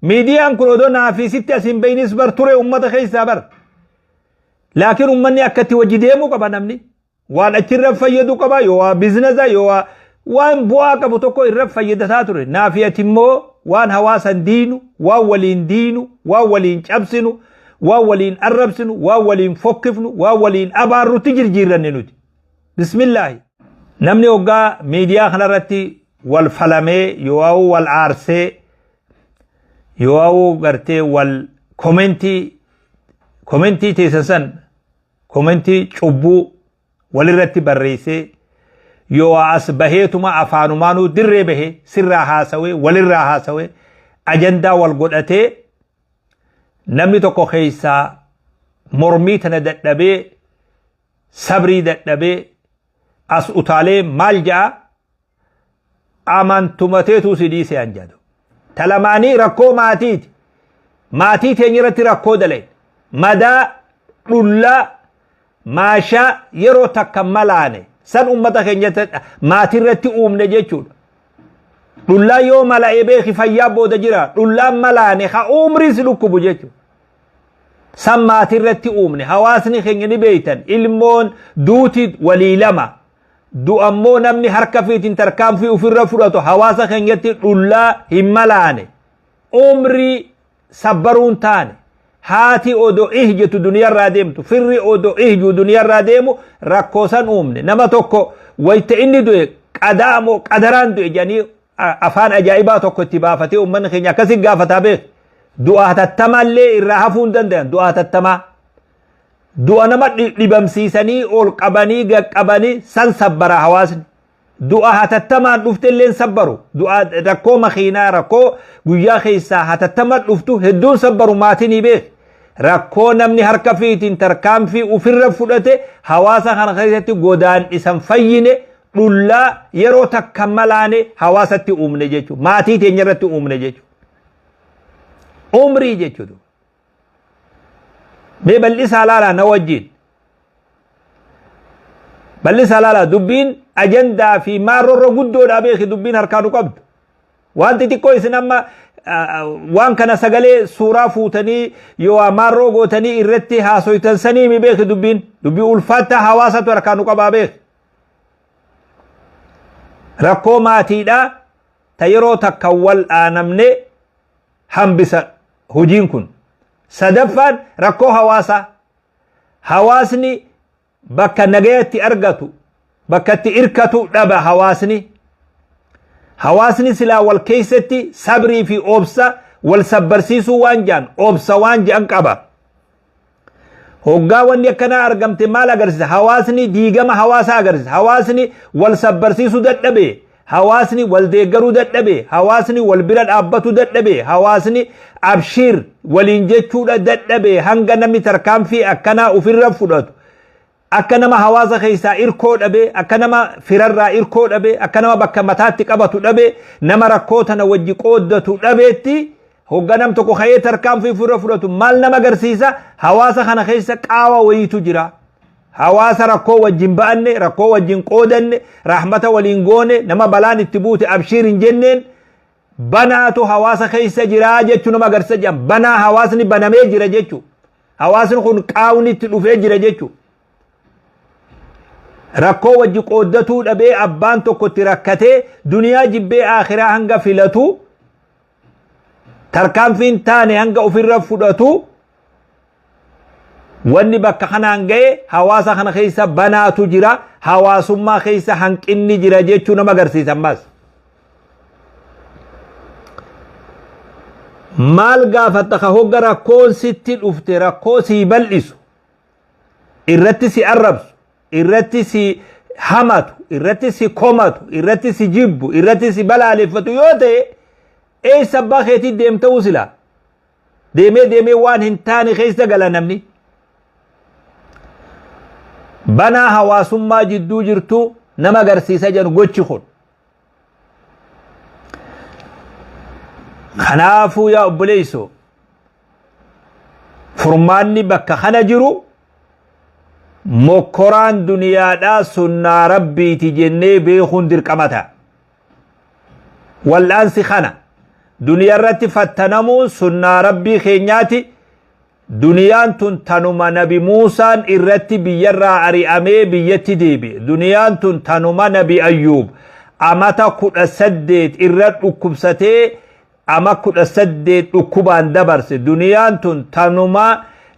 ميديان كن ودونا في ستة سن بين اسبر تري أمة خيس سابر لكن أمني أكتي وجديمو كبا نمني وان أترب فيدو كبا يوا بزنزا يوا وان بواك بتوكو الرب فيدتا تري نافية مو وان هواسا دينو واولين دينو واولين شبسنو واولين أربسنو واولين فكفنو واولين أبارو تجر جيران بسم الله نمني وقا ميديا خلرتي والفلمي يواو والعرسي يواو غرتي والكومنتي تيسسن كومنتي شبو ولرتي بريسي يوا أسبهيتما أفانمانو در به سرها سوي ولرها سوي أجندا والقدأتي نمني تكو خيسا مرميتنا دتنبي صبري دتنبي أس أطالي مالجا amantumateetu sidiise anjado talamani rakko maatiit eenyirratti rakkoo daleen madaa dhulla maasha yeroo takka malaane san ummata keenyatti maatirratti uumne jechuudha dhulla yoo mala'ee beeki fayyaa booda jira dhulla malaane ha umris lukkubu jechuudha san maatirratti uumne hawaasni keenya ni beeytan ilmoon duuti walii lama du'ammoo namni harka fiitiin tarkaanfii ofirra fudhatu hawaasa keenyatti dhullaa hin malaane umrii sabbaruun taane haati odoo ihjetu duniyarraa deemtu firri odoo ihjuu duniyarraa deemu rakkoosan uumne nama tokko wayta inni du'e qadaamoo qadaraan du'e jedhanii afaan ajaa'ibaa tokko itti baafatee uummanni keenya akkasi gaafataa beek du'a hatattamallee irraa hafuu hin danda'an du'a hatattamaa du'a nama dhibamsiisanii ol qabanii gaqqabanii san sabbara hawaasni du'a hatattamaan dhuftelleen sabbaru du'a rakkoo makiinaa rakkoo guyyaa keessaa hatattamaan dhuftu hedduun sabbaru maatinii beek rakkoo namni harka fiitiin tarkaanfii ofirra fudhate hawaasa kana keessatti godaan isan fayyine dhullaa yeroo takka malaane hawaasatti uumne jechuudha maatii teenya irratti uumne jechuudha umrii jechuudha mee bal'isaa laala na wajjin bal'isaa laala dubbiin ajandaa fi maarrorro guddoodhaa beeki dubbiin harkaanu qabdu wanti xiqqoo isin amma waan kana sagalee suuraa fuutanii yoo maarroo gootanii irratti haasoytan sanii mi beeki dubbii ulfaataa hawaasatu harkaanu qabaa beeki rakkoo maatiidhaa ta yeroo takka wal aanamne hambisa hojiin kun sadaffaan rakkoo hawaasni bakka nagayatti argatu bakka itti irkatu dhaba hawaasni silaa wal keessatti sabrii fi obsa wal sabbarsiisuu waan jaan obsa waan jaan qaba hoggaa wanni akkanaa argamte maal agarsiisa hawaasni diigama hawaasaa agarsiisa hawaasni wal sabbarsiisuu dadhabe hawaasni wal deeggaruu dadhabe hawaasni wal bira dhaabbatu dadhabe hawaasni abshir waliin jechuudha dadhabe hanga namni tarkaanfii akkanaa ofirra fudhatu akka nama hawaasa keessaa irkoo dhabe akka nama firarraa irkoo dhabe akka nama bakka mataatti qabatu dhabe nama rakkoo tana wajji qooddatu dhabeetti hogganam tokko ka'ee tarkaanfii ofirra fudhatu maal nama agarsiisa hawaasa kana keessa qaawa wayiitu jira hawaasa rakkoo wajjin ba'anne rakkoo wajjin qoodanne rahmata waliin goone nama balaan itti buute abshir hin jenneen banaatu hawaasa keessa jira jechuu nama agarsiisa jedhan banaa hawaasni banamee jira jechuu hawaasni kun qaawni itti dhufee jira jechuu rakkoo wajji qooddatuu dhabee abbaan tokko itti rakkatee duniyaa jibbee akhiraa hanga filatu tarkaanfiin taane hanga ofirra fudhatu wanni bakka kanaan ga'e hawaasa kana keessa banaatu jira hawaasummaa keessa hanqinni jira jechuu nama agarsiisa ammas maal gaafatta ka hogga rakkoon sitti dhufte rakkoo sii bal'isu irratti si arrabsu irratti si hamatu irratti si komatu irratti si jibbu irratti si balaaleffatu yoo ta'e eessa abbaa keetii deemta'uu sila deemee waan hin taane keessa gala namni banaa hawaasummaa jidduu jirtu nama agarsiisa jedhu gochi kun kanaafuu yaa obboleeyso furmaanni bakka kana jiru mokkoraan duniyaadhaa sunnaa rabbiiti jennee beekuun dirqamata wal'aansi kana دنيا رتي فتنمو سنة ربي خينياتي دنيان تنما نبي موسى الرتي بيرا عريامي بيتي ديبي دنيان تنما نبي أيوب أمتا كد أسدد الرت أكبستي أما كد أسدد أكبان دبرس دنيان تنما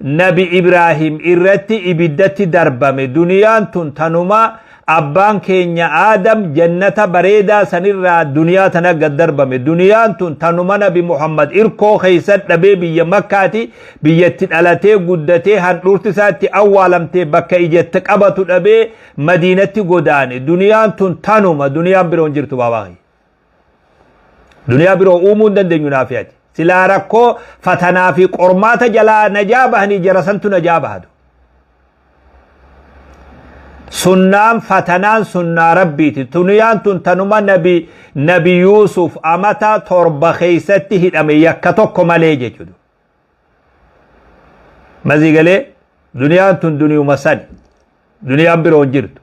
نبي إبراهيم الرتي إبدتي دربمي دنيان تنما أبان كينيا آدم جنة بريدة سنرى دنيا تنقى دربمي دنيان تنما نبي محمد إركو خيسات نبي بي مكاتي بيتت ألاتي قدتي هنرتساتي أولمتي بكا إجتك أبتو نبي مدينة قداني دنيان تنما دنيا برون جرتو باباغي دنيا برو أمون دن ينافياتي سلا ركو فتنا في قرمات جلا نجابهني جرسنتو نجابهدو سنان فتنان سنة ربيتي تنيان تنما نبي يوسف أمتا ترب خيسته أمي يكتوكو مليجي جدو مزي قالي دنيان دنيو مساني دنيان برون جرتو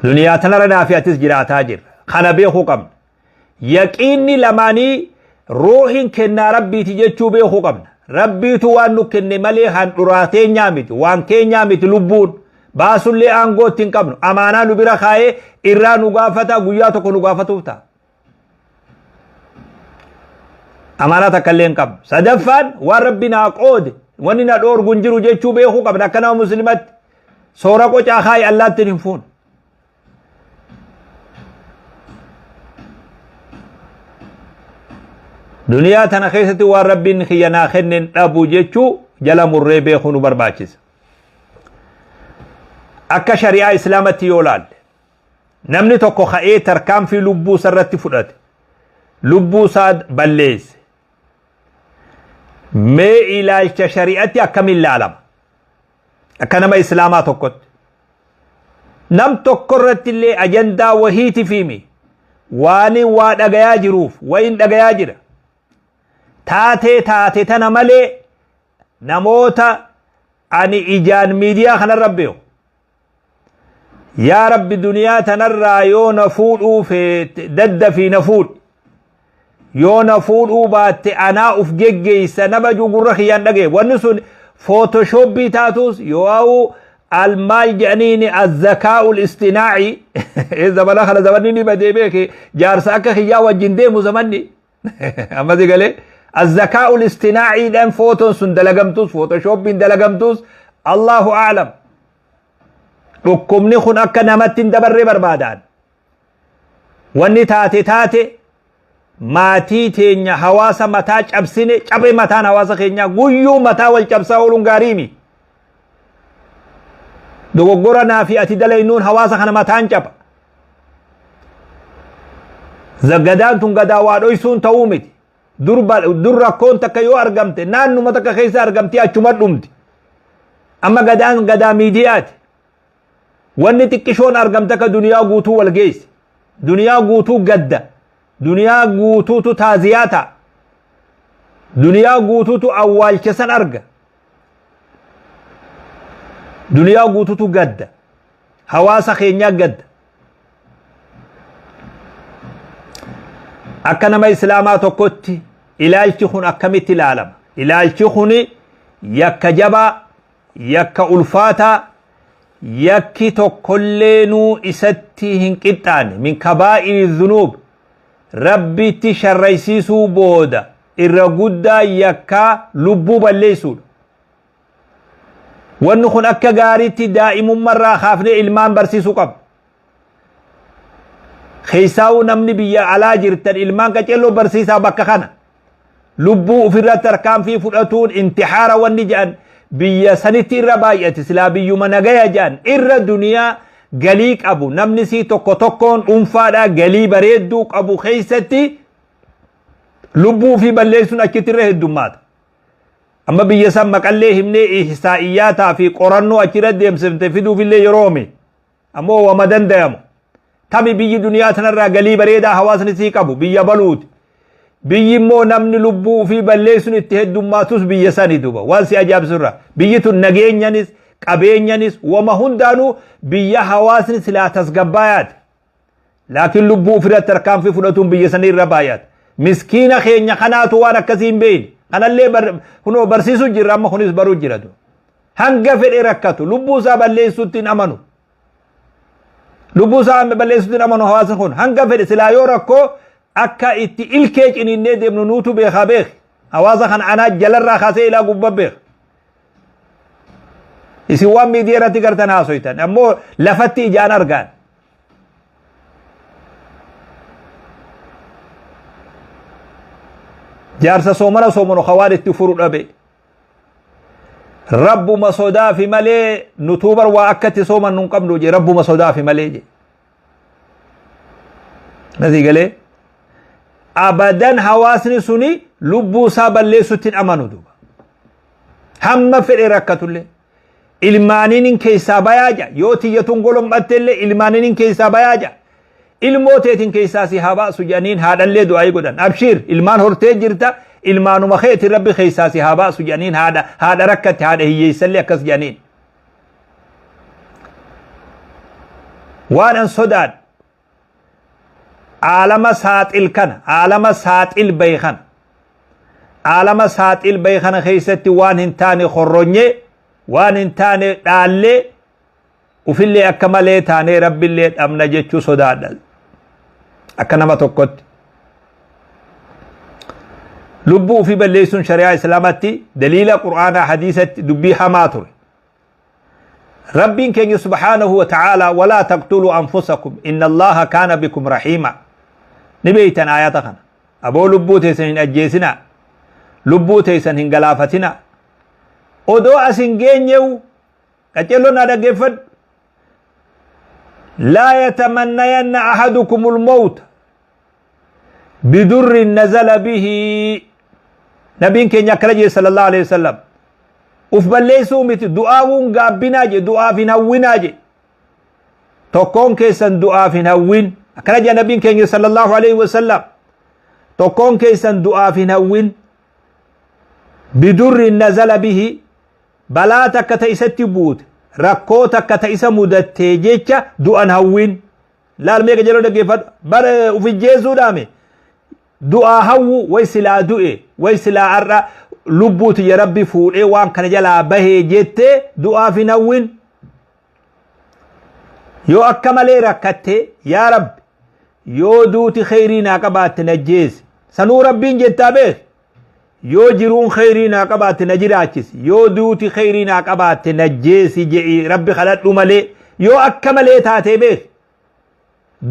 دنيا تنرنا في أتس جراتا جر خانا بيخو قمنا يقيني لماني روحين كنا ربيتي جتشو بيخو قمنا ربيتو وانو كني ملي هان راتين نيامت وان كين نيامت لبون باسو اللي آنغو تنقبنو أمانا نبرا خاي إرا نغافتا غياتو كو نغافتو تا أمانا تكالين قبن صدفان وربنا قود واننا دور غنجرو جيچو بيخو قبن أكنا مسلمات سورا قو چاخاي الله تنفون دنيا تنا خيستي وربين خينا خنن ابو جچو جلا مري بيخونو برباچس اكا شريعه اسلامتي يولال نمني توكو خاي تركام في لبو سرتي فدت لبو ساد بليز مي الى شريعتي اكمل العالم اكنما اسلامات توكت نم توكرت اللي اجندا وهيتي فيمي واني وادغيا جروف وين دغيا جرا تاتي تنا ملي نموتا أني إجان ميديا خنا ربيو يا رب دنيا تنرى يو نفول في دد في نفول يو نفول بات أنا أف جيجي سنبجو قرخيان دقي ونسون فوتوشوب بيتاتوس يو المال جانيني الذكاء الاصطناعي إذا بلا خلا زمانيني بدي بيك جارساك خيا وجندي مزمني أما دي قالي الذكاء الاصطناعي دم فوتون سن دلقمتوس فوتوشوب دلقمتوس الله أعلم ركمني خن أكا نمتين دبر بربادان واني تاتي ماتي تينيا حواسا متاج أبسيني چبه متان حواسا خينيا غيو متا والچبسا ولون غاريمي دوغورا نافي أتي دلينون حواسا خنا متان چب زغدان تون غداوادو يسون تومت در ركون تكيو أرقمت نانو متك خيس أرقمتي أشمر دمت أما غدا ميديات واني تكشون أرقمتك دنيا قوتو والجيس دنيا قوتو قد دنيا قوتو تازياتا دنيا قوتو أول كسن أرقى دنيا قوتو قد حواس خينيا قد أكنما إسلامات وكتي إلالتي خون أكمت العالم إلالتي خوني يكا جبا يكا ألفاتا يكي تقلينو إستي هنكتان من كبائر الذنوب ربي تشريسيسو بودا إرقودا يكا لبو بالليسون ونخون أكا غاريتي دائم مرة خافني إلمان برسيسو قب خيساو نمني بيا على جرتن إلمان كجلو برسيسا بكا خانا لبو في الرتركام في فرأتون انتحارا والنجان بيا سنتي الرباية سلا بيو منغايا جان إر الدنيا قليك أبو نمنسي توكو توكون أنفادا قلي بريدوك أبو خيستي لبو في بليسون أكتره الدمات أما بيا سمك اللي همني إحسائياتا في قرانو أكتره ديم سمتفدو في اللي يرومي أمو ومدن ديمو تامي بيي دنيا تنرى قلي بريدا حواس نسيك أبو بيا بلوت بيي مو نمني لبو في بليسون اتهد دماتوس بيا ساني دوبا وانسي أجاب سرى بيي تنغين ينس قبين ينس وما هندانو بيا حواس نسلا تسقبايات لكن لبو فرات تركان في فلتون بيسني الربايات مسكين خينيا خناتو وانا كسين بين أنا اللي هنو برسيسو جرا ما خنيس برو جرادو هنگا فر إركاتو لبو سابا اللي سوتين أمانو لبو سابا اللي سوتين أمانو حواسن خون هنگا فر سلايو ركو أكا إتي إلكيج إني ندي ابن نوتو بيخا بيخ حواسا خان أنا جلر را خاسي إلا قبب بيخ إسي وان ميديا راتي کرتن آسويتن أمو لفتي جان أرغان جارسا سومنو خوارد تفرو الأبي رب مصودا في ملي نتوبر وأكت سومن ننقم نوجي رب مصودا في ملي جي نذي قلي أبدا حواسني سني لبو سابا اللي ستين أمانو دوبا هم في الإركة اللي ilmaaninin keessaa bayaaja yoo tiyyatuun golombatteillee ilmaaninin keessaa bayaaja ilmooteetin keessaa si haa baasu jedhaniin haadhallee du'aayii godhan abshiir ilmaan hortee jirta ilmaanuma keeti rabbi keessaa si haa baasu jedhaniin haadha rakkatti haadha hiyyeessallee akkas jedhaniin waan an sodaadhu aalama saaxil kana aalama saaxil beekan aalama saaxil beekana keessatti waan hin taane khorronyee waan hin taane dhaallee ufillee akka malee taanee rabbillee dhabna jechuu sodaadha akka nama tokkotti lubbuu ufii balleessuun shari'aa islaamatti daliila qur'aanaa hadiisatti dubbii hamaa ture rabbiin keenya subhaanahu wa ta'aalaa walaa taqtuluu anfusakum inna allaha kaana bikum rahiima ni beeytan aayata kana aboo lubbuu teessan hin ajjeesinaa lubbuu teessan hin galaafatinaa odoo asin geenyew qacelloon dhaggeeffadhu laa yatamannayanna ahadukum almawta bidurrin nazala bihi nabiin keenya akkana jedhe sallallahu alaihi wasallam uf balleessuu miti du'aawuun gaabbinaa jedhe du'aaf hin hawwinaa jedhe tokkoon keessan du'aaf hin hawwin akkana jedhe nabiin keenya sallallahu alaihi wasallam tokkoon keessan du'aaf hin hawwin bidurrin nazala bihi balaa takka ta isatti buute rakkoo takka ta isa mudattee jecha du'an hawwin laal meeqa jedhoo dhaggeeffadhu bara ufijjeessuu dhaame du'aa hawwu way silaa du'e way silaa har'a lubbuuti ya rabbi fuudhee waan kana jalaa bahee jettee du'aaf hin hawwin yoo akka malee rakkattee yaa rabbi yoo duuti kheyrii naa qabaatte najjeesi sanuu rabbiin jettaa beek yoo jiruun kheyrii naa qabaatte na jiraachisi yoo duuti kheyrii naa qabaatte najjeesi je'i rabbi kadhadhu malee yoo akka malee taatee beek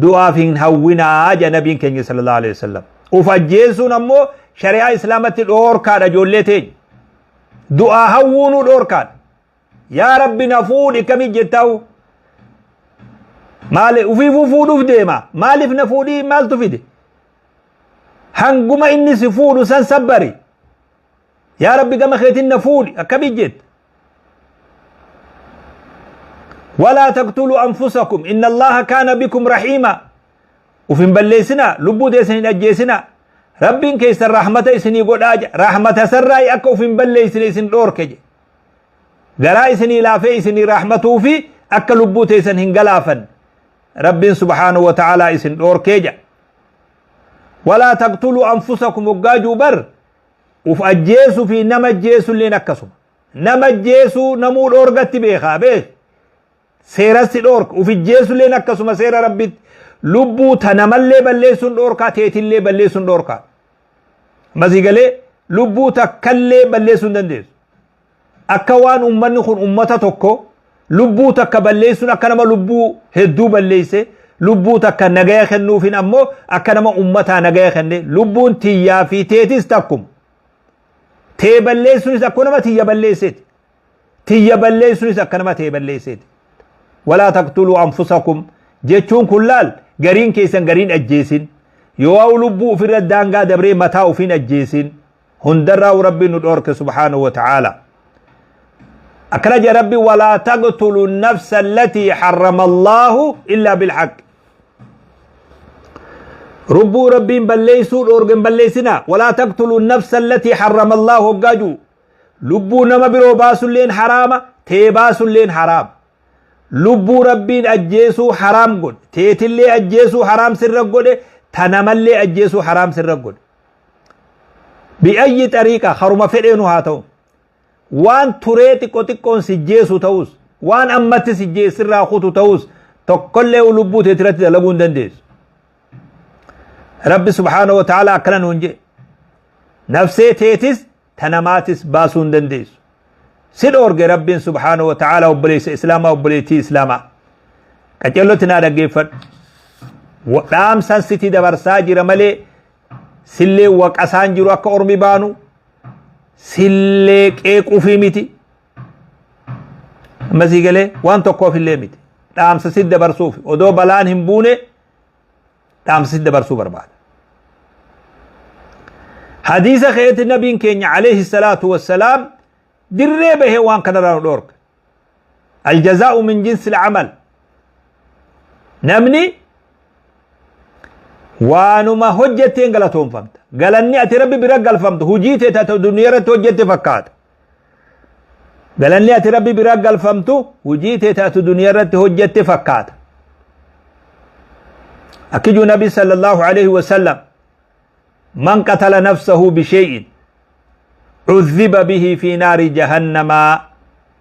du'aaf hin hawwinaa jedha nabiin keenya sallallahu alaihi wasallam uf ajjeesuun ammoo shari'aa islaamatti dhoorkaadha ijoollee teenya du'aa hawwuunuu dhoorkaadha yaa rabbi na fuudhi kamii jettaa'u maali ufiifuu fuudhuuf deema maaliif na fuudhii maaltu fide hanguma inni si fuudhu san sabbari yaa rabbi gama keetiin na fuudhi akkamii jetta ولا تقتلوا أنفسكم إن الله كان بكم رحيما وفين بلسنا لبو ديسن أجيسنا ربين كيس الرحمة إسني قد آج رحمة سرعي أكو فين بلسنا إسن دوركج غرا إسني لافي إسني رحمته في أكا لبو تيسن هنگلافا ربين سبحانه وتعالى إسن دوركج ولا تقتلوا أنفسكم وقاجوا بر وف أجيسوا في نما أجيسوا اللي نكسوا نما أجيسوا نمو دورغت بيخا بيخ seerasti dhoorka ufijjeessullee akkasuma seera rabbitti lubbuu tanamallee balleessuun dhoorkaa teetillee balleessuun dhoorkaa masii galee lubbuu takkallee balleessuun dandeessu akka waan ummanni kun ummata tokko lubbuu takka balleessuun akka nama lubbuu hedduu balleesse lubbuu takka nagaya kennuufin ammoo akka nama ummataa nagaya kenne lubbuun tiyyaa fi teetis takkum tee balleessuunis akkuma nama tiyya balleesseeti tiyya balleessuunis akka nama tee balleesseeti ولا تقتلوا أنفسكم جيتشون كلال غرين كيسن غرين أجيسين يواو لبو في الردانغا دبري متاو فين أجيسين هندرا ربي ندورك سبحانه وتعالى أكرج ربي ولا تقتلوا النفس التي حرم الله إلا بالحق ربو ربي بليسوا الأورغن بليسنا ولا تقتلوا النفس التي حرم الله قاجو لبو نما برو باسو لين حرام تي باسو لين حرام lubbuu rabbiin ajjeesuu haraam godhe teetillee ajjeesuu haraam sirra godhe tanamallee ajjeesuu haraam sirra godhe bi'ayyi xariiqa haruma fedheenu haa ta'u waan turee xiqqoo xiqqoon si jeesu ta'us waan ammatti si jeesirraa kutu ta'us tokkollee lubbuu teetirratti dalaguu hin dandeessu rabbi subhaanahu wa ta'ala akkana nuun jedhe nafsee teetis tanamaatis baasuu hin dandeessu si dhoorge rabbiin subhaanahu wa ta'ala obboleessa islaamaa obboleettii islaamaa qacellotti naa dhaggeeffadhu dhaamsan siti dabarsaa jira malee sillee waqasaan jiru akka ormi baanu sillee qeequufii miti ammasii galee waan tokkoof illee miti dhaamsa sit dabarsuuf odoo balaan hin buune dhaamsa sit dabarsuu barbaada hadiisa keetti nabiin keenya alayhi salaatu wassalaam dirree bahee waan kanarraa nu dhoorga aljazaa'u min jinsi alcamal namni waanuma hojjetteen galatoonfamta galanni ati rabbi bira galfamtu hujii tee ati duniyaa irratti hojjette fakkaata galanni ati rabbi bira galfamtu hujii tee ati duniyaa irratti hojjette fakkaata akkijuu nabi sallallahu alayhi wasallam man qatala nafsahu bishay'in عذب به في نار جهنم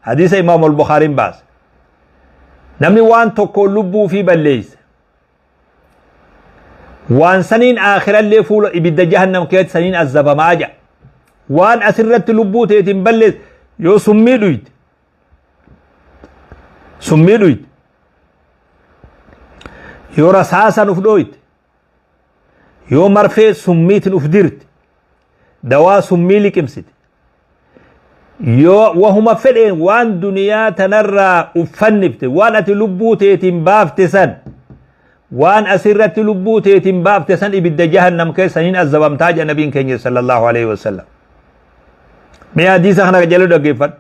حديث إمام البخاري باس نمني وان تكو لبو في بليس وان سنين آخر اللي فول إبدا جهنم كيت سنين الزب ماجع وان أسرت لبو تيتم بليس يو سمي دويت يو رساسا نفدويت يو مرفي سميت نفدرت دواء سمي لك امسد يو وهما فلين وان دنيا تنرى افنبت وان اتلبوت يتنبافت سن وان اسرت لبوت يتنبافت سن ابد جهنم كي سنين الزبام تاج نبي كيني صلى الله عليه وسلم من حديث اخنا جلو دقيفت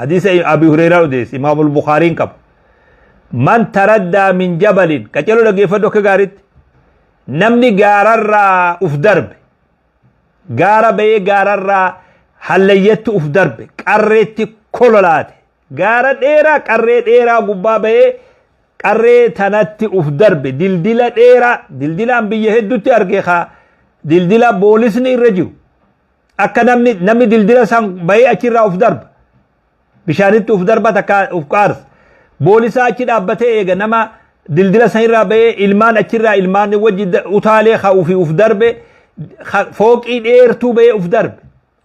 حديث ابي هريرة وديس امام البخاري كب من تردى من جبل كجلو دقيفت وكغارت نمني غارر اف درب غارة بيه غارر حليت اف درب قريت كولولات غارة ديرا قريت ديرا قبا بيه قريت تنت اف درب دلدلا ديرا دلدلا بيه هدوتي ارقيخا دلدلا بوليسني رجو اكا نمني دلدلا سان بيه اچرا اف درب بشانت اف درب تكا اف قارس بوليسا اچر ابته ايغا نما دلدلا سيرا بيه علمان اچرا علمان وجد اتالي خوفي اف درب فوقي ديرتو بيه اف درب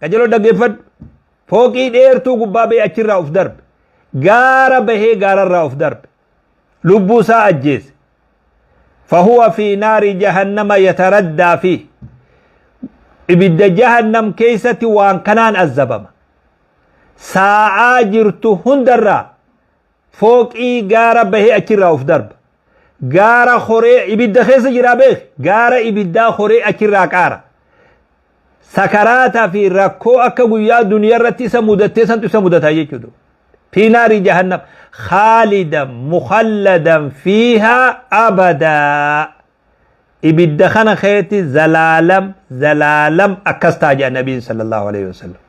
كجلو دقيفت فوقي ديرتو قبا بيه اچرا اف درب غارة بيه غارة اف درب لبوسا أجيز فهو في نار جهنم يتردى فيه إبدا جهنم كيسة وان كنان الزبم ساعة جرتو هندرا فوق إي غارة به أكرا أف درب غارة خوري إبدا خيسة جرابيخ غارة إبدا خوري أكرا كارا سكراتا في ركو أكا قويا دنيا رتي سمودتي سنتو سمودتا يجدو في نار جهنم خالدا مخلدا فيها أبدا إبدا خنا خيتي زلالم أكستاج النبي صلى الله عليه وسلم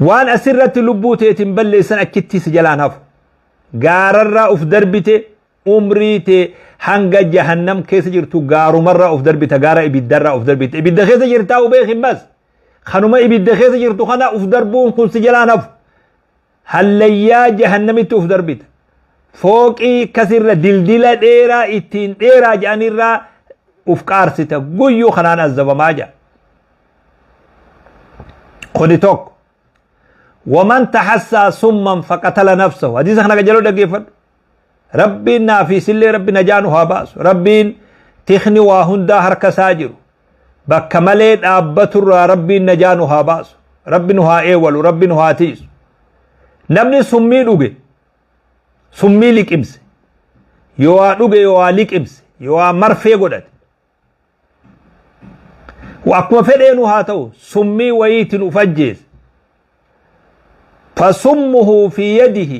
وان أسرت لبوتي تنبلي سنة كتي سجلان هفو غارر أف دربتي أمريتي هنگا جهنم كيس جرتو غارو مرة أف دربتي غارة إبدا را أف دربتي إبدا خيس جرتاو بيخي بس خنوما إبدا خيس جرتو خنا أف دربون كن سجلان هفو هليا جهنمي توف دربيت فوقي كسر دلدلا ديرا اتين ديرا جانيرا افكار ستا قيو خنان الزبا ماجا خدي توك ومن تحسى سما فقتل نفسه حديث اخنا جلو دقيفت ربنا في سلي ربنا جانوها باس ربين تخني واهندا هركا ساجر بكملت ابتر ربنا جانوها باس ربنا ايول ربنا تيس namni summii dhuge summii liqimse yoo dhuge yoo liqimse yoo marfee godhate akkuma fedheenu haa ta'u summii wayiitiin ufajjeese fasummuhu fi yadihi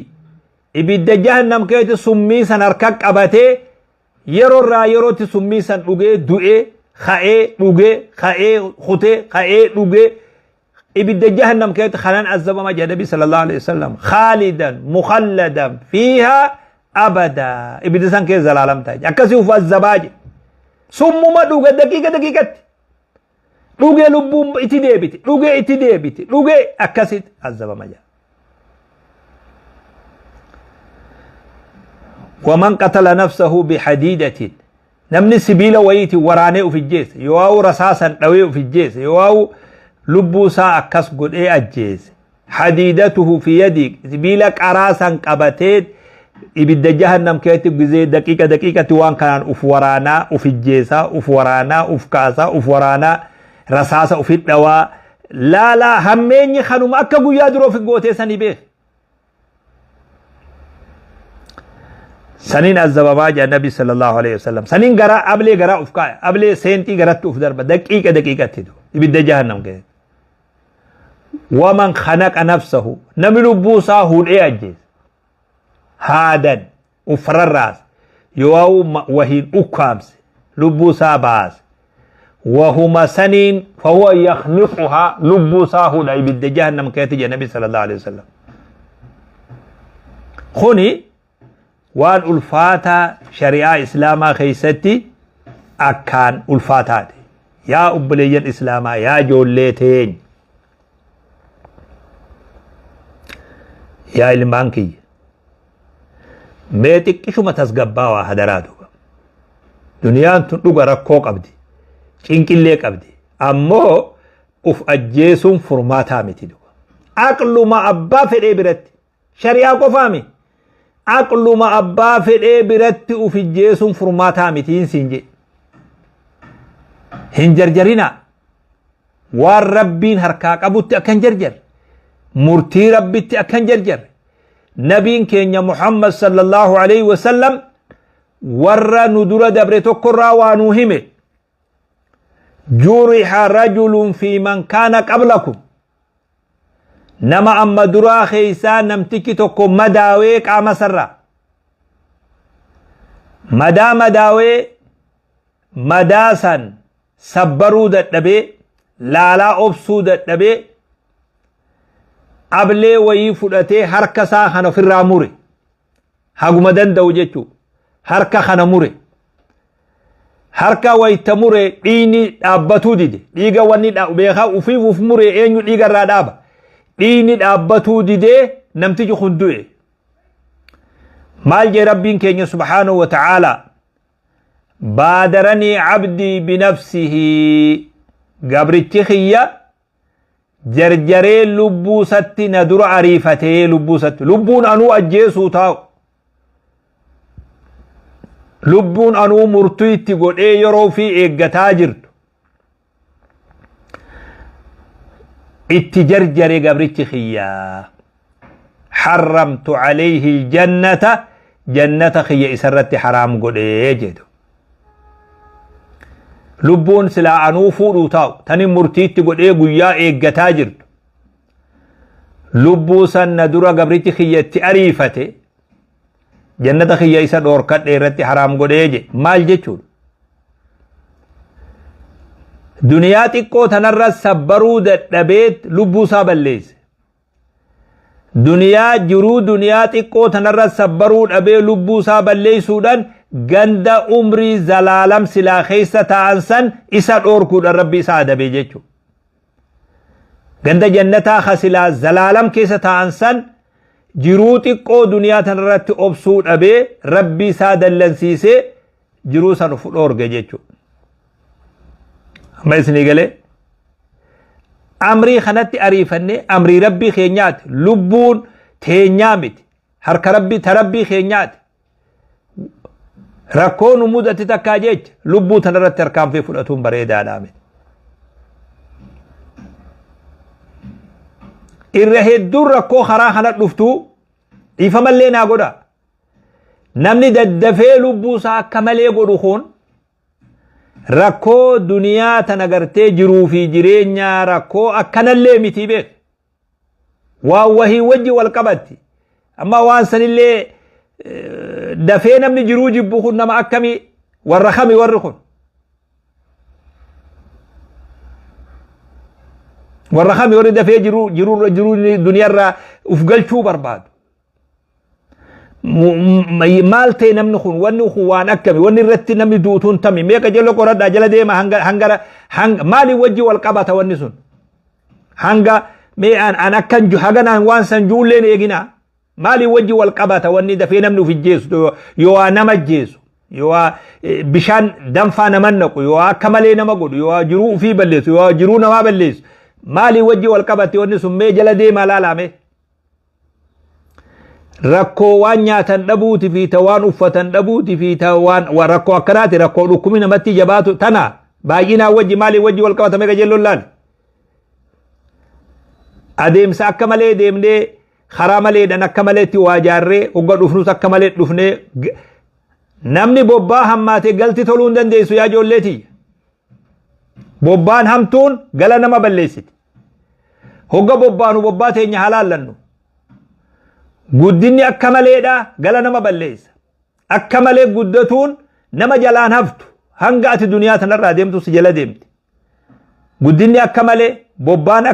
ibidda jahannam keeti summii san harka qabatee yeroorraa yerootti summii san dhugee du'ee ka'ee dhugee ka'ee kutee ka'ee dhugee إبد جهنم كيت خلان عذب ما جاء النبي صلى الله عليه وسلم خالدا مخلدا فيها أبدا إبد سان كيت زلالم تاج أكسي وفا الزباج ثم ما دوغا دقيقة دوغا لبوم اتدابت دوغا أكسي عذب ما جاء ومن قتل نفسه بحديدة نمني سبيل ويتي ورانه في الجيس يواو رصاصا دوي في الجيس يواو لبوسا أكس قد أجيس حديدته في يدك سبيلك أراسا قبتت إبدا جهنم كاتب بزي دقيقة وان كان أفورانا أف الجيسا أفورانا أفكاسا أفورانا رصاصا أف الدواء لا هميني خانم أكا قيادرو في قوتي سني بيه سنين الزبابا جاء النبي صلى الله عليه وسلم سنين غرا أبلي غرا أفكا أبلي سنتي غرا تفدر دقيقة تدو إبدا جهنم كاتب ومن خنق نفسه نملو بوسا هون أجيس هادن وفرراس يواو وهين أكامس لبوسا باس وهما سنين فهو يخنقها لبوسا هون أي بد جهنم كاتج النبي صلى الله عليه وسلم خوني وان ألفاتا شريعة إسلاما خيستي أكان ألفاتات يا أبليين إسلاما يا جوليتين يا المانكي ميتك شو ما تسقبا هدراتو دنيان تنوغا ركو قبدي چنك اللي قبدي أمو أف أجيسون فرماتا متدو عقل ما أبا في الإبرت شريعة قفامي عقل ما أبا في الإبرت أف أجيسون فرماتا متين سنجي هنجرجرنا والربين هركاك أبو تأكن جرجر مرتي ربي أكن جرجر نبين كينيا محمد صلى الله عليه وسلم ورى ندر دبرتو كرا وانوهمه جرح رجل في من كان قبلكم نما أما درا خيسا نمتكي توكو مداوي قام سرا مداوي مداسا سبرو دتبه لالا أبسو دتبه أبلي ويفلته هركسا خنا في الراموري هاغمدن دوجتو هركا خنا موري هركا ويتموري ديني دابتو ديدي ديغا وني بيخا وفي وفموري اينو ديغا رادابا ديني دابتو ديدي نمتيجو خندوي مال جي ربين كينيا سبحانه وتعالى بادرني عبدي بنفسه قبرتي خيّة جرجري لبو ستي ندر عريفتي لبو ستي لبون أنو أجيسو تاو لبون أنو مرتويتي قد يرو في إيقتا جرت اتجرجري قبرتي خيّة حرمت عليه الجنة جنة خيّة إسرت حرام قد يجدو لبون سلا أنو فورو تاو تاني مرتيت قد قويا إيقتا جرت لبو سن ندرا قبرتي خيّتي أريفتي جنة خيّة إسا دوركت إيرتي حرام قد يجي مال جيشون دنياتي قو تنرى سبرو دبيت لبو سابليس دنيا جرو دنياتي قو تنرى سبرو دبيت لبو سابليسودان ganda umrii zalaalam silaa keessa ta'ansan isa dhoorkuudha rabbi isa adabe jechuudha. Ganda jannataa ka silaa zalaalam keessa ta'ansan jiruu xiqqoo duniyaa tanarratti obsuu dhabee rabbi isaa dallansiisee jiruu san of dhoorge jechuudha. Amma isinii galee amrii kanatti ariifannee amrii rabbii keenyaati lubbuun teenyaa miti harka rabbii ta rabbii keenyaati. rakkoon mudatti takkaa jecha lubbuu tanarratti harkaanfee fudhatuun bareedaadhaa miti. Irra hedduun rakkoo karaa kana dhuftuu dhiifamallee naa godha. Namni daddafee lubbuu isaa akka malee godhu kun rakkoo duniyaa tana gartee jiruu fi jireenya rakkoo akkanallee miti beek. Waan wahii wajji wal qabatti. Amma waan sanillee dafee namni jiruu jibbu kun nama akkamii warra kami warri kun والرخام يورد في جرو دنيا را افقل شو برباد مالتي نمن خون وني خوان اكمي وني رتي نمي دوتون تمي ميكا جلو قرد اجل ديما هنگ مالي وجي والقبة وني سن هنگا مي ان اكن جو حغنا وان سن جولين يغنا مالي وجي والقبة وني دفي نمنو في الجيس يوا نما الجيس يوا بشان دنفا نمنقو يوا كمالي نمقود يوا جرو في بليس يوا جرو نما بليس مالي وجي والقبة وني سن مي جل ديما لالامي rakkoo waan nyaatan dhabuuti fi waan uffatan dhabuuti fi waan rakkoo akkanaati rakkoo dhukkumi namatti jabaatu tana baay'inaa wajji maalii wajji wal qabatame qajeelloon laal adeemsa akka malee deemnee karaa maleedhaan akka maleetti waa jaarree hogga dhufnus akka malee dhufnee namni bobbaa hammaate galti toluu hin dandeessu yaa ijoolleeti bobbaan hamtuun gala nama balleessiti hogga bobbaanu bobbaa teenya halaallannu guddinni akka maleedha gala nama balleessa akka malee guddatuun nama jalaan haftu hanga ati duniyaa tanarraa deemtu si jala deemti guddinni akka malee bobbaan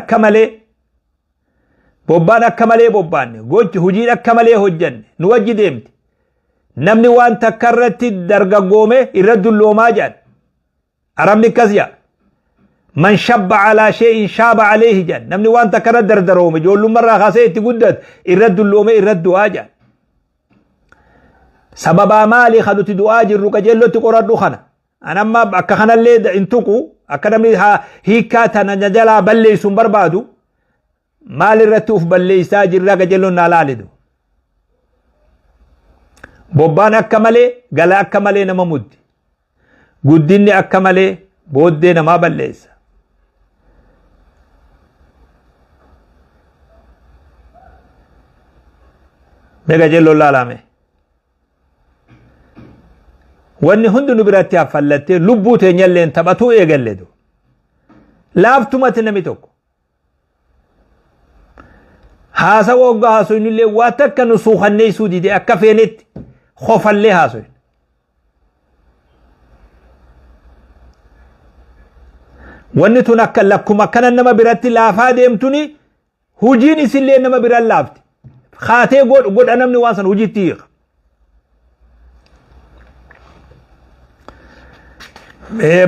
akka malee bobbaanne gochi hujii akka malee hojjanne nu wajji deemti namni waan takka irratti dargaggoome irra dulloomaa jedhan arabni akkas jedha من شب على شيء شاب عليه جان نمني وانت كرد دردروم جول مرة خاصة تقدد الرد اللومي الرد واجا سبب مالي خدت دواج الركجلو تقرد خنا انا ما اكخنا اللي انتقو اكدمي هي كاتنا نجلا بلي سنبر بادو مالي رتوف بلي ساجر ركجلو نالالدو بوبان اكملي غلا اكملي نممود قديني اكملي بودي نما بليس Mega jello lalame. Wanni hundu nubirati affallate lubbu teenyalleen taphatu eegalledu. Laaftumatti nami tokko. Haasa wogga haasoynillee waa takka nu suukanneeysuu dide akka feenetti khofallee haasoyn. Wanni tun akka lakkuma akkana nama biratti laafaa deemtuni hujiin isillee nama biran laafti. خاتي قد أنا من واسن وجي تيغ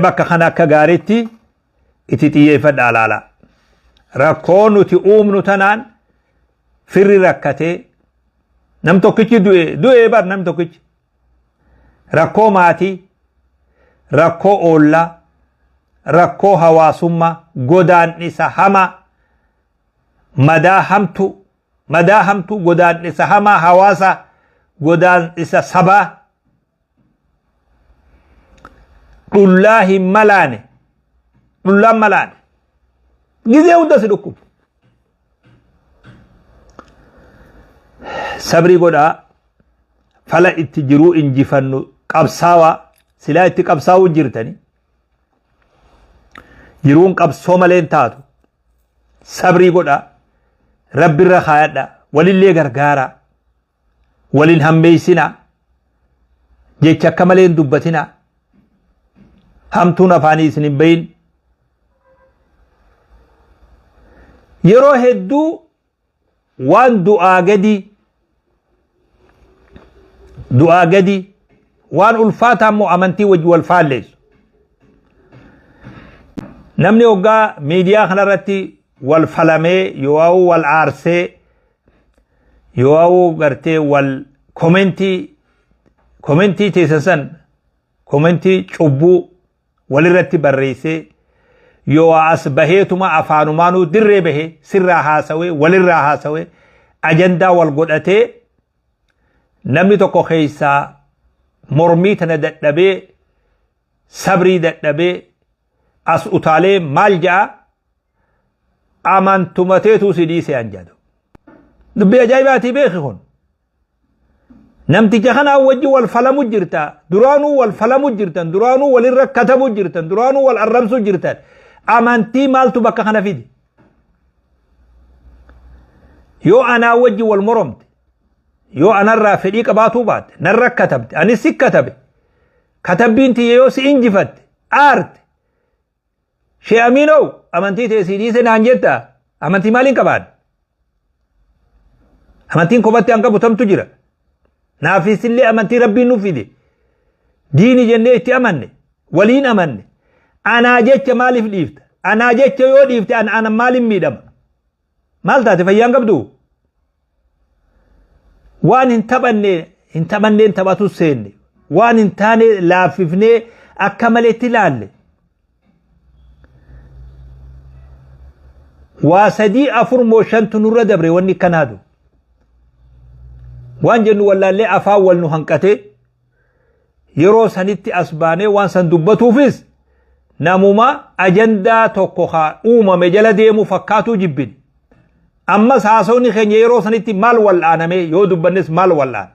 بك خنا كغاريتي اتتيه فد على ركون تؤم نتنان فر ركته نم توكيتي دوئي بار نم توكيتي ركو ماتي ركو أولا ركو هواسوما قدان نسا هما مدا همتو قدان إسا هما حواسا قدان إسا سبا الله ملاني الله ملاني جزي هندا سيدوكم sabri godha fala itti jiru injifannu qabsaawa sila itti qabsaawu jirtani jiruun qabsoo maleen taatu sabri godha rabbi irra kaayadha walillee gargaara walin hammeeysina jecha akka maleen dubbatina hamtuun afaanii isin hin bayin yeroo hedduu waan du'aa gadi waan ulfaataa immoo amantii wajji wal faalleessu namni hoggaa miidiyaa kanarratti wal falamee yoo wal aarsee yoo gartee wal komentii teessan komentii cubbuu walirratti barreessee yoo as baheetuma afaanumaanuu dirree bahe sirraa haasawee walirraa haasawee ajandaa wal godhatee namni tokko keessaa mormii tana dadhabee sabrii dadhabee as utaalee maal ja'a amantumateetu si dhiise anjadu dubbii ajaa'ibaatii beeki kun namticha kanaa wajji wal falamu jirta duraanuu wal falamu jirtan duraanuu walirra katabu jirtan duraanuu wal arrabsu jirtan amantii maaltu bakka kana fidi yoo anaa wajji wal moromte yoo anarraa fedhii qabaatuu baatte narra katabte anis si katabe katabbiin tiyye yoo si injifatte aarte شيء أمينو أمانتي تسيدي سنانجتا أمانتي مالين كبان أمانتين كوباتي أنك بتم تجرا نافيس اللي أمانتي ربي نفيدي ديني جنة أماني ولين أماني أنا جيت مالي في ليفت أنا جيت يو ليفت أنا مالي ميدم مال تاتي فيان قبدو وان انتبني انتباتو سيني وان انتاني لاففني أكملت لالي واسدي أفر موشن تنور دبري واني كنادو وان جنو والله اللي أفاول نهنكتي يرو سنتي أسباني وان سندبتو فيس ناموما أجندا توقوخا أوما مجال ديمو فكاتو جبين أما ساسوني خين يرو سنتي مال والآن مي يودو بنس مال والآن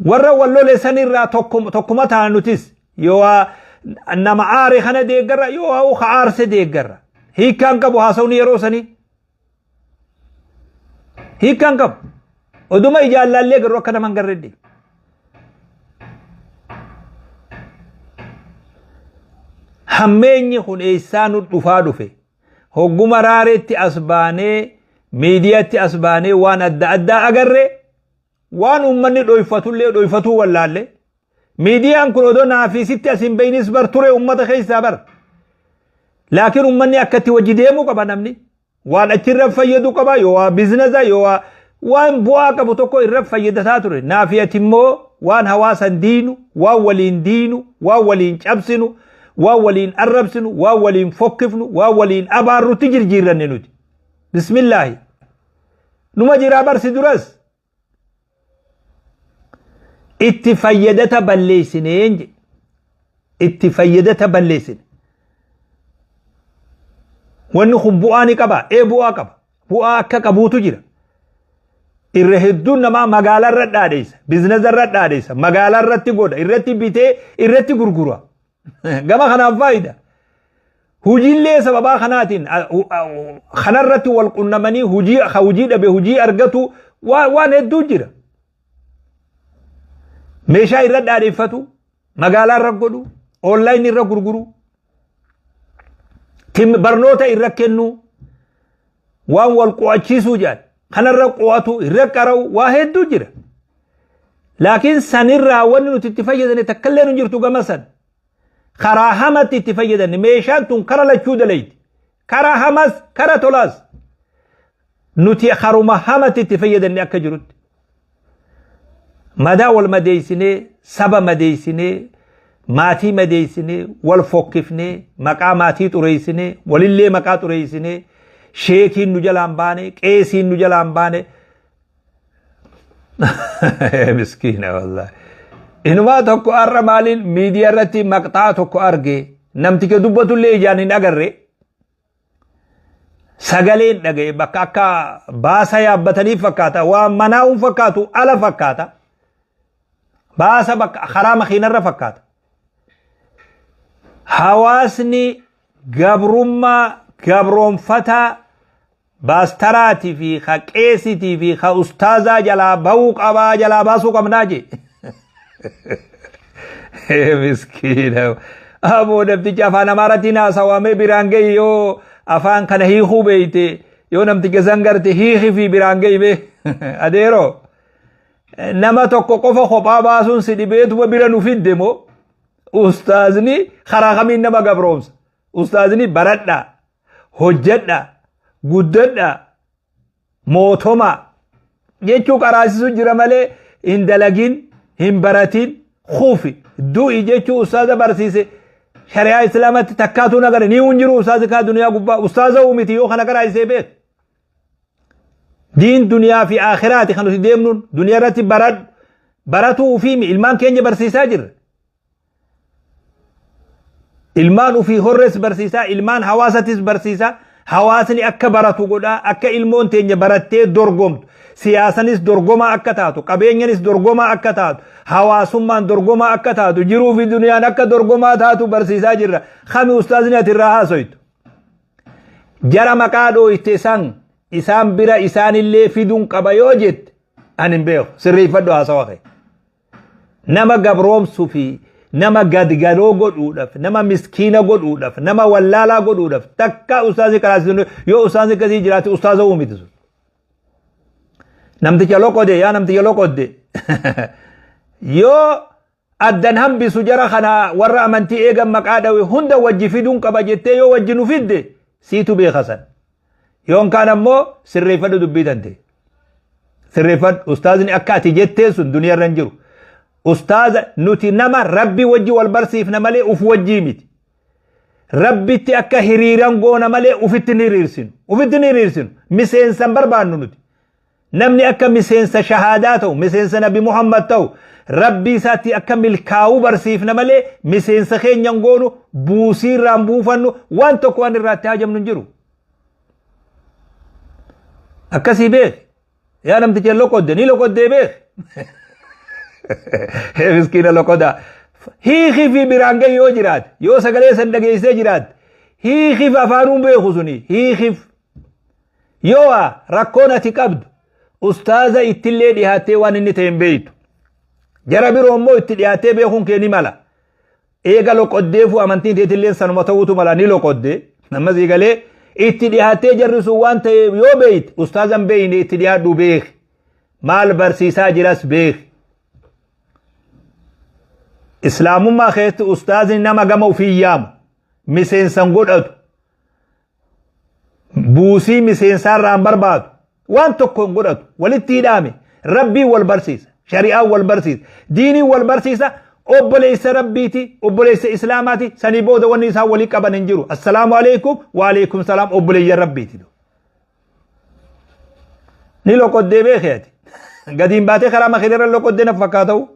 ورّا والله لساني را توقمتها نوتيس يوا نما عاري خنا ديگرّا يوا وخ عارس ديگرّا هي كان كبو هاسوني يرو سني هي كان كب ودوما إجال لالي گرّو كنا من گرّدي هميني خون إيسانو دفادو في هو مرارتي أسباني ميدياتي أسباني وان أدى أغرّي وان أمني دويفتو والله ميديان كنودو نافي ستة سن بينس بر تري أمت خيسا بر لكن أمني أكتي وجديمو كبا نمني وان أترب فيدو كبا يوا بزنزا يوا وان بوا كبو توكو إرب فيدتا تري نافية تمو وان هواسا دينو واولين دينو واولين شابسنو واولين أربسنو واولين فوكفنو واولين أبارو تجر جيران ننوتي بسم الله نما جيرا برسي درس اتفايدتا بليسنين اتفايدتا بليسن ونخم بؤاني كبا اي بؤا كبا بؤا اكا كبوتو جيرا الرهدون نما مغالا رد آديسا بزنس رد آديسا مغالا رد تقودا الرد بيتي الرد غرغروا غما خنا فايدة هجي اللي سببا خناتين خنا الرد والقنماني هجي دبي هجي أرغتو وانهدو جيرا meeshaa irra dhaadheeffatu magaalaa irra godhu online irra gurguru barnoota irra kennu waan wal qo'achiisuu jaan kanarra qo'atu irra qara'u waa hedduu jira laakiin sanirraa wanni nuti itti fayyadane takkallee nu jirtu gama san karaa hamatti itti fayyadane meeshaan tun kara lachuu dalayti karaa hamas kara tolaas nuti karuma hamatti itti fayyadane akka jirutti مدى والمديسني سبا مديسني ماتي مديسني والفوكفني مقاماتي تريسني وللي مقا تريسني شيكي نجلان باني كيسي نجلان باني مسكينة والله إنما تكو أرى مالين ميديا رتي مقطع تكو أرغي نمتك دبتو اللي جانين أغري سغلين نغي بكاكا باسا يابتني فكاتا ومناو فكاتو ألا فكاتا باسا بك خرام خينر فكات حواسني قبرم فتا باستراتي في خقيسي في خا استاذا جلا بوق ابا جلا باسو قمناجي مسكين ابو نبتي جافانا مارتينا سوامي برانجي يو افان كان هيخو بيتي يو نمتي زنگرتي هيخي في برانجي بي اديرو نما توكو قفا خبا باسون سيدي بيت وبيرا نفيد دمو أستاذني خراغمين نما قبرومس أستاذني بردنا هجدنا قددنا موتوما يجو قراسيسو جرمالي إن دلقين إن براتين خوفي دو إجيشو أستاذ برسيسي شريعة إسلامات تكاتو نغر نيون جرو أستاذ كا دنيا قبا أستاذ ومتي يو خنا قراسي بيت دين دنيا في آخرات خلو ديمنون دنيا راتي براتو فيمي المان كينج برسيسا جر المان في هرس برسيسا المان حواساتيس برسيسا حواسني أكا براتو قدا أكا المون تينج براتي درقومت سياسانيس درقوما أكا تاتو قبينيانيس درقوما أكا تاتو حواسمان درقوما أكا تاتو جرو في دنيا نكا درقوما تاتو برسيسا جر خامي أستاذنا ترها سويتو جرى مقادو استيسان إسان برا إسان اللي فيدون قبايوجت أنين بيو سري فدو هاسواخي نما قبروم سوفي nama gadgaloo godhuudhaaf nama miskiina godhuudhaaf nama wallaalaa godhuudhaaf takka ustaazi kalaasinu yoo ustaazi kasii jiraate ustaaza uumiti sun namticha loqode yaa namticha loqode yoo addan hambisu jara kana warra amantii eegan maqaa dhawe hunda wajji fiduun qaba jettee yoo wajji nu fidde siitu beekasan yoon kaan ammoo sirreeffadhu dubbii tante sirreeffadhu ustaazni akka ati jettee sun duniyaa irra hin jiru ustaaza nuti nama rabbi wajji wal barsiifna malee uf wajjii miti rabbitti akka hiriiran goona malee ufitti ni hiriirsinu miseensan barbaannu nuti namni akka miseensa shahaadaa ta'u miseensa nabi Muhammad ta'u rabbi isaatti akka milkaa'uu barsiifna malee miseensa keenyan goonu buusii irraan buufannu waan tokko waan irraatti haajamnu hin jiru akkasii beek yaa namticha loqodde ni loqoddee beek miskiina loqoda hiikii fi biraan gahee yoo jiraate yoo sagalee san dhageessee jiraate hiikii fi afaanuun beeku suni hiikii yoo rakkoon ati qabdu ustaaza ittillee dhiyaatee waan inni ta'e hin beektu jara biroo immoo itti dhiyaatee beekuun kee ni mala eega loqoddeefu amantiin teetillee sanuma ta'uutu mala ni loqoddee nammas eegalee itti dhiyaatee jarri sun waan ta'e yoo beekte ustaazan beeyne itti dhiyaadhu beek maal barsiisaa jiras beek islaamummaa keessatti ustaazni nama gama ofii yaamu miseensan godhatu buusii miseensarraan barbaadu waan tokko hin godhatu walitti hidhaame rabbii wal barsiisa shari'aa wal barsiisa diinii wal barsiisa obboleessa rabbiiti obboleessa islaamaati sanii booda wanni isaan walii qaban hin jiru assalaamu alaykum wa alaykum salaam obboleeyya rabbiiti ni loqoddee beekati gadiin baatee karaa makiinarra loqoddee na fakkaata'u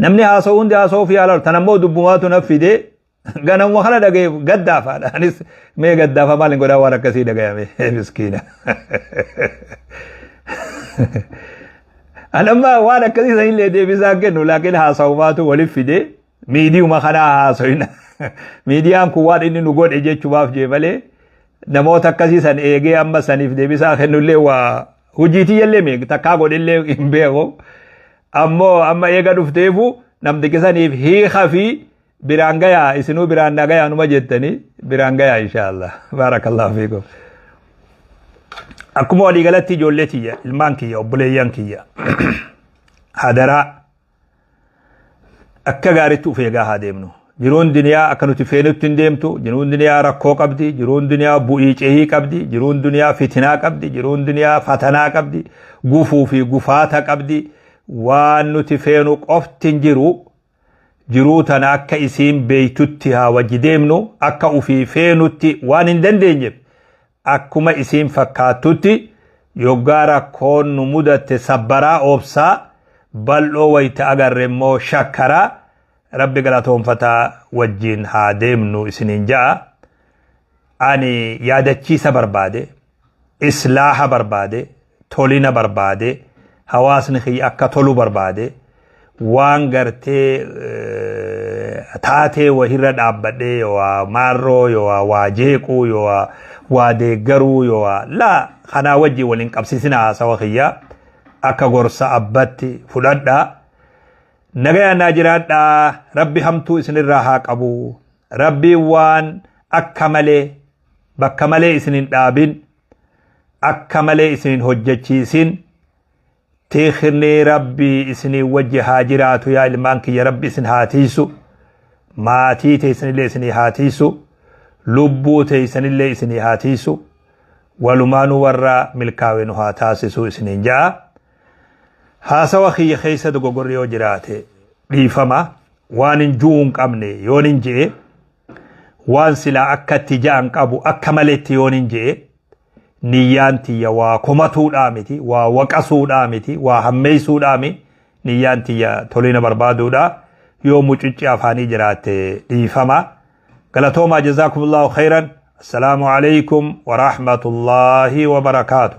namni haasa'u hundi haasa'uu fi haalalu tanammoo dubbumaatu na fidee ganamuma kana dhagee gaddaafaadha anis mee gaddaafa maal hin godhaa waan akkasii dhagayame miskiina anamma waan akkasii san illee deebisaa kennu laakiin haasa'umaatu waliif fidee miidiyuma kanaa haasa'ina miidiyaan kun waan inni nu godhe jechuudhaaf jee malee namoota akkasii san eegee amma saniif deebisaa kennullee waa hujiitii jallee takkaa godhillee hin beeku ammoo amma eega dhufteefu namtichi saniif hiika fi biraan gayaa isinuu biraan nagayaa numa jettanii biraan gayaa inshaallah baarakallahu fiikum akkuma walii galatti ijoollee tiyya ilmaan kiyya obboleeyyan kiyya hadaraa akka gaariitti uf eegaa haa deemnu jiruun duniyaa akka nuti feenutti hin deemtu jiruun duniyaa rakkoo qabdi jiruun duniyaa bu'ii ceehii qabdi jiruun duniyaa fitinaa qabdi jiruun duniyaa fatanaa qabdi gufuu fi gufaata qabdi waan nuti feenu qoftin jiruu tana akka isiin beeytutti haa wajji deemnu akka ufii feenutti waan hin dandeenyeef akkuma isiin fakkaattutti yoggaa rakkoon nu mudatte sabbaraa obsaa bal'oo wayita agarre immoo shakkaraa rabbi galatoonfataa wajjiin haa deemnu isiniin ja'a ani yaadachiisa barbaade islaaha barbaade tolina barbaade hawaasni kiyya akka tolu barbaade waan gartee taatee wahirra dhaabbadhee yoo maarroo yoo waa jeequu yoo waa deeggaruu yoo laa kanaa wajji waliin qabsiisina haasawa kiyya akka gorsa abbatti fudhadhaa nagaya naa jiraadhaa rabbi hamtuu isinirraa haa qabu rabbi waan akka malee bakka malee isinin dhaabin akka malee isinin hojjechiisin تيخني ربي اسني وجه هاجرات يا المانك يا ربي اسن هاتيسو ما تيتي اسن اللي اسني هاتيسو لبو تيسن اللي اسني هاتيسو ولمانو ورا ملكاوين هاتاسسو اسنين جاء هاسوا خي خيسة دقوقريو جراتي ليفما وان جون قمني يونين جي وان سلا أكا تجان قابو أكملت يونين جي niyyaanti waa komatuudhaa miti waa waqasuudhaa miti waa hammeessuudhaa mi niyyaanti tolina barbaaduudha yoo mucucci afaanii jiraatte dhiifama galatooma jazakumullahu khairan assalamu alaykum wa rahmatullahi wa barakatuh